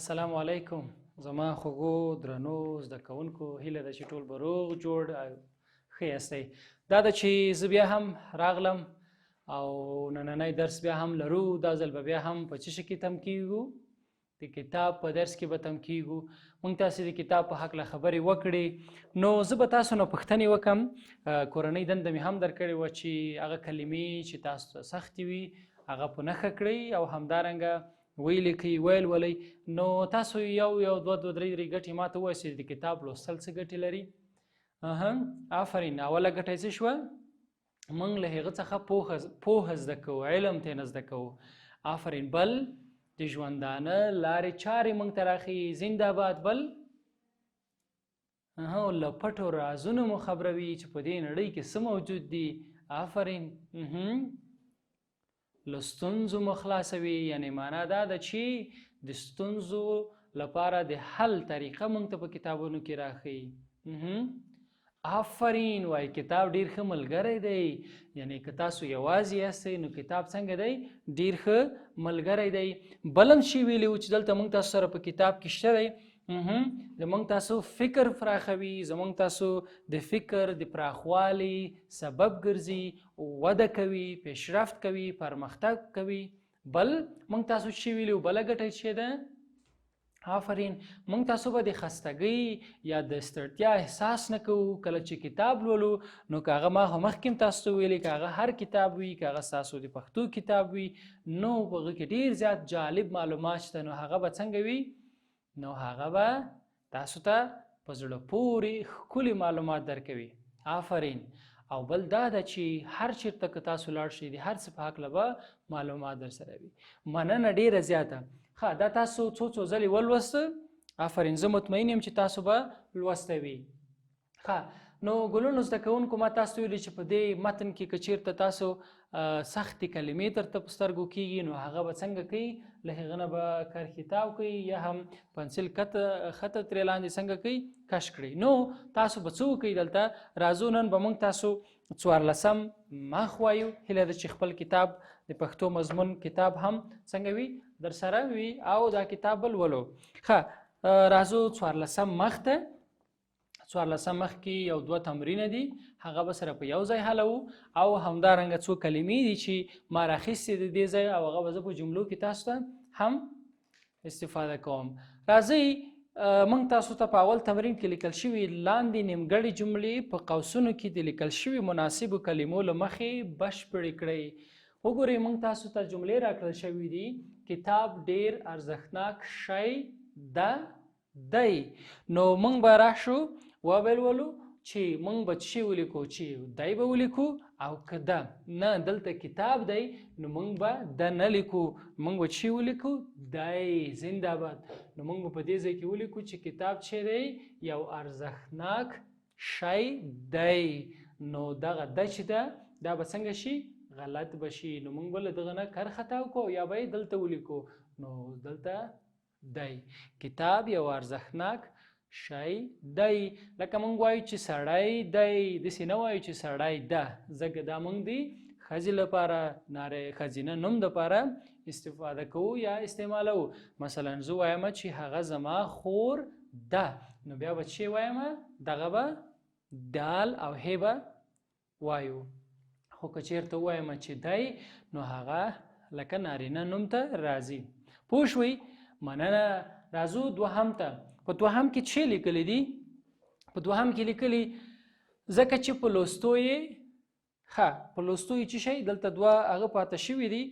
السلام علیکم. زما خوږو درنو زده کوونکو هیله ده چې ټول به روغ جوړ ښه یاستئ. دا ده چې زه بیا هم راغلم او نننی درس بیا هم لرو. دا ځل به بیا هم په څه شي کې تم کیږو؟ د کتاب په درس کې به تم کیږو. موږ تاسې د کتاب په هکله خبرې وکړې، نو زه به تاسو نه پوښتنې وکړم. کورنۍ دنده مې هم درکړې وه چې هغه کلمې چې تاسو ته سختې وي هغه په نښه کړئ او همدارنګه ویلیکئ ولولئ. نو تاسو یو دوه درې ګټې ما ته ووایئ چې د کتاب لوستل څه ګټې لري. آفرین. اوله ګټه یې څه شوه؟ موږ له هغه څخه پوهه زده کوو، علم ترېنه زده کوو. آفرین. بل د ژوندانه لارې چارې موږ ته راښیي. زنده‌باد. بل له پټو رازونو مو خبروي چې په دې نړۍ کې څه موجود دي. آفرین. له ستونزو مو خلاصوي، یعنې معنا دا ده چې د ستونزو لپاره د حل طریقه موږ ته په کتابونو کې راښیي. آفرین. وایي کتاب ډېر ښه ملګری دی، یعنې که تاسو یوازې یاستئ نو کتاب څنګه دی؟ ډېر ښه ملګری دی. بل هم شی ویلي وو چې دلته موږ تاسو سره په کتاب کې شته دی. زموږ تاسو فکر پراخوي، زموږ تاسو د فکر د پراخوالي سبب ګرځي، وده کوي، پیشرفت کوي، پرمختګ کوي. بل موږ تاسو شی ویلي وو بله ګټه چې ده؟ آفرین. موږ تاسو به د خستګۍ یا د ستړتیا احساس نه کوو کله چې کتاب لولو. نو که هغه ما مخکې هم تاسو ته ویلي، که هغه هر کتاب وي، که هغه ستاسو د پښتو کتاب وي، نو په هغه کې ډېر زیات جالب معلومات شته. نو هغه به څنګه وي؟ نو هغه به تاسو ته په زړه پورې ښکلي معلومات درکوي. آفرین. او بل دا ده چې هر چېرته که تاسو لاړ شئ د هر څه په هکله به معلومات در سره وي. مننه ډېره زیاته. دا تاسو څو ځلې ولوسته؟ آفرین. زه مطمئن یم چې تاسو به لوسته وي. نو ګلونو زده کوونکو، ما تاسو ته ویلي چې په دې متن کې که چېرته تاسو سختې کلمې درته په سترګو کېږي نو هغه به څنګه کوي؟ له هغه نه به کرښې کوي یا هم پنسل خطه ترې لاندې څنګه کوي؟ کش کړئ. نو تاسو به څه وکړئ دلته؟ راځو نن به موږ تاسو 14 مخ وایو. هیله ده چې خپل کتاب د پښتو مضمون کتاب هم څنګه وي؟ در سره وي او دا کتاب ولولو. راځو 14 مخ ته. 14 مخ کې یو دوه تمرینه دي، هغه به سره په یو ځای حلوو او همدارنګه څو کلمې دي چې ما راخیستې د دې ځای او هغه به زه په جملو کې تاسو ته هم استفاده کوم. راځئ موږ تاسو ته په اول تمرین کې لیکل شوي لاندې نیمګړې جملې په قوسونو کې د لیکل شوي مناسبو کلمو له مخې بشپړې کړئ. وګورئ موږ تاسو ته جملې راکړل شوي دي. کتاب ډېر ارزښتناک شی دی. نو موږ به راشو ولولو چې موږ به څه ولیکو؟ چې دی به ولیکو او که ده. نه، دلته کتاب دی نو موږ به ده نه لیکو، موږ به څه ولیکو؟ دی. زنده‌باد. نو موږ به په دې ځای کې ولیکو چې کتاب چې دی یو ارزښتناک شی دی. نو دغه ده چې ده دا به څنګه شي؟ غلط به شي. نو موږ به له دغه نه کرښته وکړو یا به یې دلته ولیکو. نو دلته دی. کتاب یو ارزښتناک شی دی. لکه موږ وایو چې سړی دی، داسې نه وایو چې سړی ده، ځکه دا موږ د ښځې لپاره ښځینه نوم دپاره استفاده کوو یا استعمالوو. مثلا زه وایم چې هغه زما خور ده، نو بیا به څه وایم؟ دغه به دال او هې به وایو. خو که چېرته ووایم چې دی نو هغه لکه نارینه نوم ته راځي. پوه شوئ؟ مننه. راځو دوهم ته. په دوهم کې څه لیکلی دي؟ په دوهم کې لیکلي ځکه چې په لوستو یې په لوستو یې څه شی؟ دلته دوه هغه پاته شوي دي.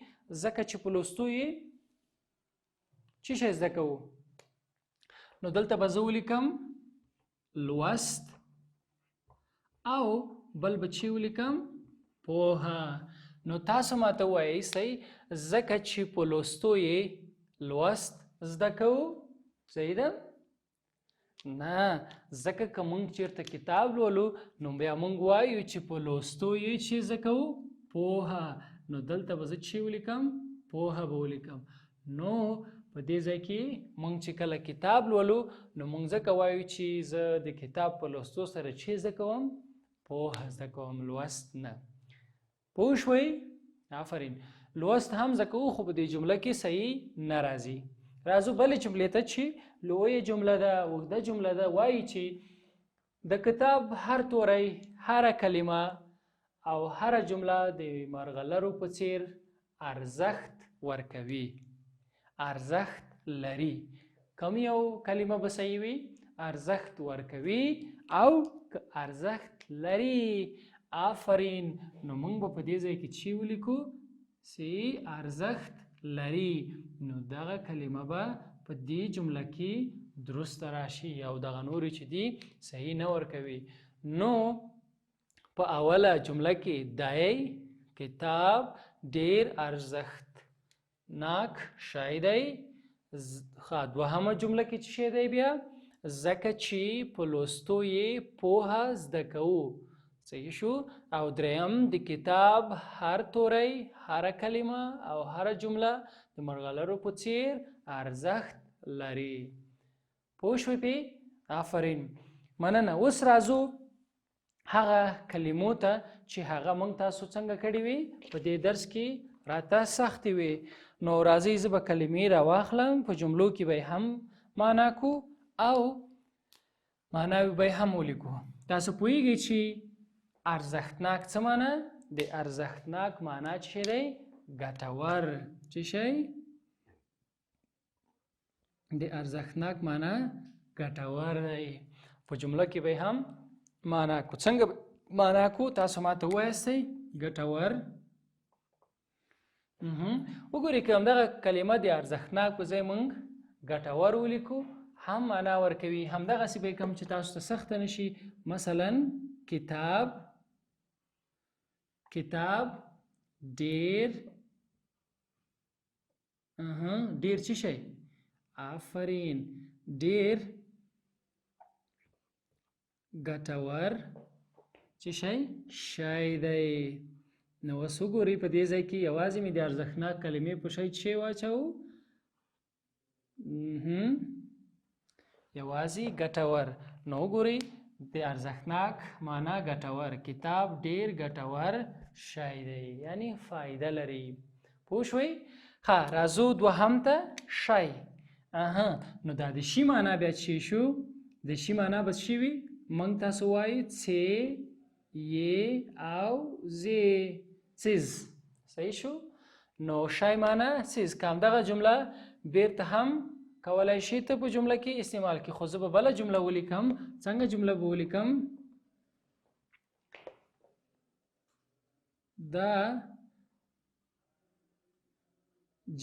ځکه چې په لوستو یې څه شی زده کوو؟ نو دلته به زه ولیکم لوست او بل به څه ولیکم؟ پوهه. نو تاسو ماته وایئ ځکه چې په لوستو یې لوست زده کوو. صحیح ده؟ نه، ځکه که موږ چېرته کتاب لولو نو بیا موږ وایو چې په لوستو یې چې زده کوو؟ پوهه. نو دلته به زه چې ولیکم؟ پوهه به ولیکم. نو په دې ځای کې موږ چې کله کتاب لولو نو موږ ځکه وایو چې زه د کتاب په لوستو سره چې زده کوم؟ پوهه زده کوم، لوست نه. پوه شوئ؟ آفرین. لوست هم زده کوو خو په دې جمله کې صحیح نه راځي. راځو بلې جملې ته چې لویه جمله ده اوږده جمله ده وایي چې د کتاب هر توری هره کلمه او هره جمله د مرغلرو په څیر ارزښت ورکوي ارزښت لري کوم یو کلمه به صحیح وي ارزښت ورکوي او ارزښت لري آفرین نو موږ به په دې ځای کې چې ولیکو چې ارزښت لري نو دغه کلمه به په دې جمله کې درست راشي او دغه نورې چې دي صحیح نه ورکوي نو په اوله جمله کې دی کتاب ډیر ارزښتناک شی دی دوهمه جمله کې څه شی دی بیا ځکه چې په لوستو یې پوهه زده کوو صحیح شو او دریم د کتاب هر توری هره کلمه او هره جمله د مرغلرو په څیر ارزښت لري پوه شوې پې آفرین مننه اوس راځو هغه کلمو ته چې هغه موږ تاسو څنګه کړي وي په دې درس کې راته سختې وي نو راځئ زه به کلمې راواخلم په جملو کې به هم معنا کو او معناوې به هم ولیکو تاسو پوهیږئ چې ارزښتناک څه معنا د ارزښتناک معنا چې دی ګټور چې شی د ارزښتناک معنا ګټور دی په جمله کې به هم معنا کو څنګه معنا کو تاسو ماته وایاستئ ګټور وګورئ که همدغه کلمه د ارزښتناک په ځای موږ ګټور ولیکو هم معنا ورکوي همدغسې به کوم چې تاسو ته سخته نشي مثلا کتاب ډیر ډیر څه شی آفرین ډیر ګټور څه شی دی نو اوس وګورئ په دې ځای کې یوازې مې د ارزښتناک کلمې په شی څه واچوو یوازې ګټور نو وګورئ د ارزښتناک معنا ګټور کتاب ډیر ګټور شی دی یعنی فایده لري پوه شوئ ښه راځو دوهم ته شی نو دا د شي معنا بیا څه شو د شي معنا به څه وي موږ تاسو وایو څې یې او زې څیز صحیح شو نو شی معنا څیز که همدغه جمله بیرته هم کولی شي ته په جمله کې استعمال کړي خو زه به بله جمله ولیکم څنګه جمله به ولیکم دا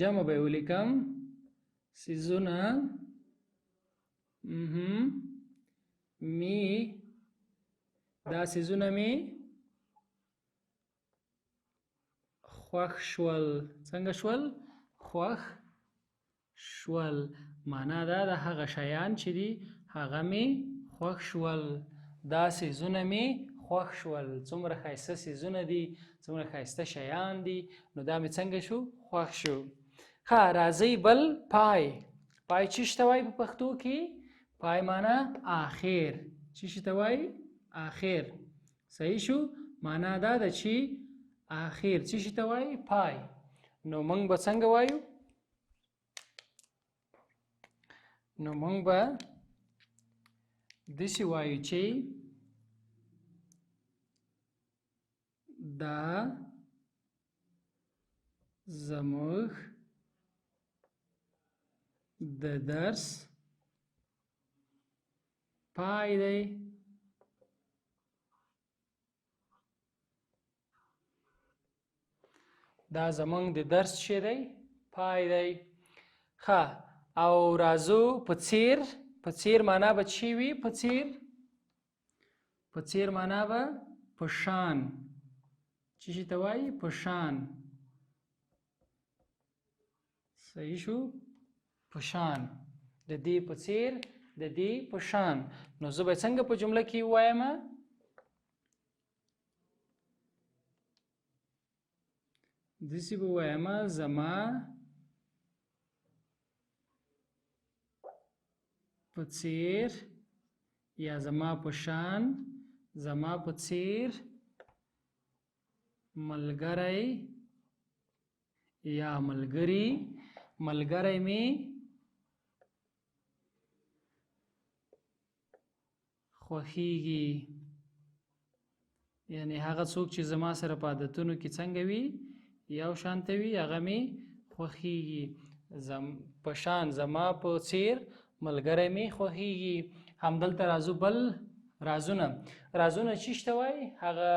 جمع به ولیکم څیزونه می دا څیزونه می خوښ شول څنګه شول خوښ شول معنا دا د هغه شیان چې دي هغه می خوښ شول دا څیزونه می خوښ شول څومره ښایسته څیزونه دي څومره ښایسته شیان دي نو دا می څنګه شو خوښ شو ښه راځئ بل پای څه شي ته وایي په پښتو کې پای معنا آخر څه شي ته وایي آخر صحیح شو معنا دا ده چې آخر څه شي ته وایي پای نو موږ به څنګه وایو نو موږ به داسې وایو چې دا زموږ د درس پای دی دا زموږ د درس څه دی پای دی ښه او راځو په څیر معنا به څه وي په څیر معنا به په شان څه شي ته وایي په شان صحیح شو په شان د دې په څیر د دې په شان نو زه به څنګه په جمله کې وایم داسې به وایم زما په څیر یا زما په شان زما په څیر ملګری یا ملګری می خوښیږي، یعنی هغه څوک چې زما سره په عادتونو کې څنګه وي یو شانته وي هغه مې خوښیږي. په شان زما په څیر ملګری مې خوښیږي. همدلته راځو بل رازونه. رازونه څه شته وایي؟ هغه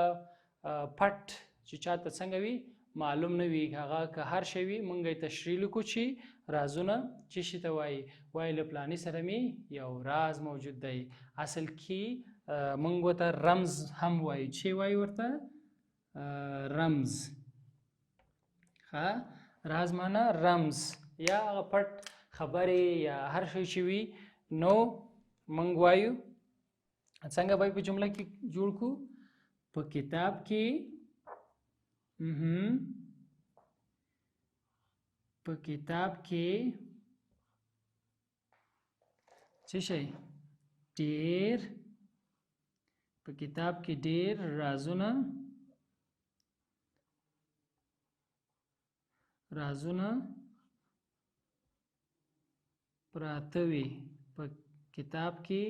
پټ چې چاته څنګه وي معلوم نه وي، هغه که هر شی وي مونږ یې تشریح لیکو چې رازونه څه شي ته وایي. وایي له پلاني سره مې یو راز موجود دی. اصل کې مونږ ورته رمز هم وایو. چې وایي ورته؟ رمز. ښه، راز معنا رمز یا هغه پټ خبرې یا هر شی چې وي نو مونږ وایو. څنګه به په جمله کې جوړ کو؟ په کتاب کې په کتاب کې څه شی؟ ډېر. په کتاب کې ډېر رازونه پراته وي. په کتاب کې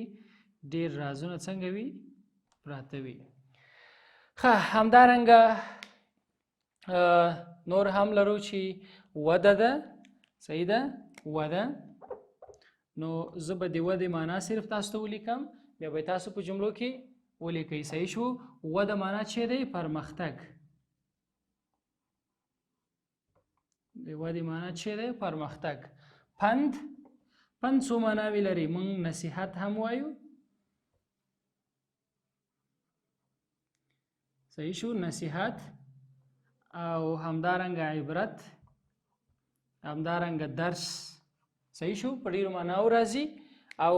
ډېر رازونه څنګه وي؟ پراته وي. ښه، همدارنګه نور هم لرو چې وده ده. صحیح ده؟ وده. نو زه به د ودې معنا صرف تاسو ته ولیکم، بیا به تاسو په جملو کې ولیکئ. صحیح شو؟ وده معنا چې دی پرمختګ. د ودې معنا چې دی پرمختګ. پند څو معناوې لري؟ موږ نصیحت هم وایو. صحیح شو؟ نصیحت. او همدارنګه عبرت، همدارنګه درس. صحیح شو؟ په ډیرو معناو راځي. او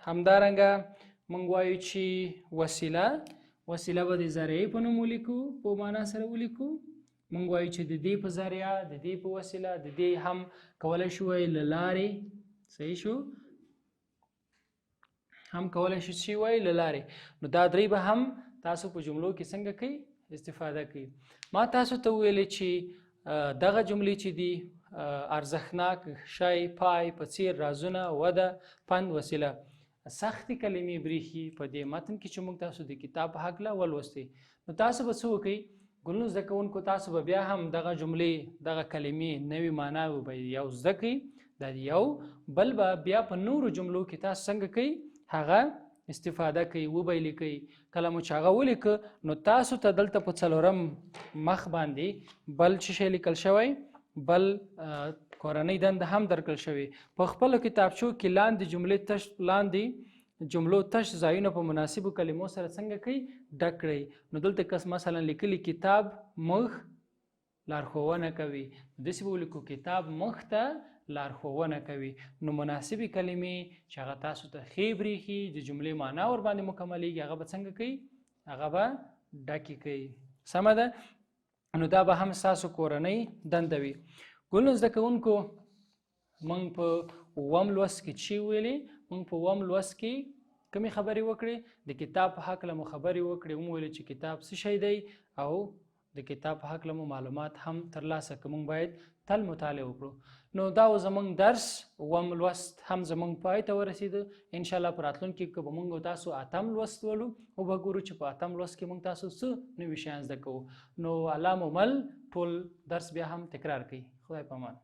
همدارنګه موږ وایو چې وسیله به د ذریعې په نوم ولیکو، په معنا سره ولیکو. موږ وایو چې د دې په ذریعه، د دې په وسیله، د دې هم کولی شو وایي له لارې. صحیح شو؟ هم کولی شو چې وایي له لارې. نو دا درې به هم تاسو په جملو کې څنګه کوي؟ استفاده کوي. ما تاسو ته ویلې چې دغه جملې چې دي ارزښتناک شی، پای، په څیر، رازونه، وده، پند، وسیله، سختې کلمې بریښي په دې متن کې چې موږ تاسو د کتاب په هکله ولوستئ. نو تاسو به څه وکئ؟ ګلنو زده کوونکو تاسو به بیا هم دغه جملې، دغه کلمې، نوې معناوې به یو زده کړئ. دا یو بل به بیا په نورو جملو کې تاسو څنګه کوئ؟ هغه استفاده کوي، وبه لیکئ. کله مو چې هغه ولیکه نو تاسو ته دلته په څلورم مخ باندې بل څه شی لیکل شوی؟ بل کورنۍ دنده هم درکړل شوې. په خپلو کتابچو کې لاندې جملو تش ځایونه په مناسبو کلمو سره څنګه کوي؟ ډک کړئ. نو دلته کس مثلا لیکلي کتاب موږ لارښوونه کوي، داسې به ولیکو کتاب موږ ته لارښوونه کوي. نو مناسبې کلمې چې هغه تاسو ته ښې برېښي، د جملې معنا ورباندې مکملېږي، هغه به څنګه کوي؟ هغه به ډکې کوي. سمه ده؟ نو دا به هم ستاسو کورنۍ دنده وي. ګلنو زده کوونکو موږ په اووم لوست کې چې ویلې؟ موږ په اووم لوست کې کومې خبرې وکړې؟ د کتاب په هکله مو خبرې وکړې. ومویلې چې کتاب څه شی دی او د کتاب په هکله مو معلومات هم ترلاسه کړو. موږ باید تل مطالعه وکړو. نو دا و زموږ درس اووم لوست هم زموږ پای ته ورسېده. انشاءالله په راتلونکي کې به موږ تاسو اتم لوست ولو او به ګورو چې په اتم لوست کې موږ تاسو څه نوي شیان زده کوو. نو الله مو مل ټول درس بیا هم تکرار کړئ. خدای په امان.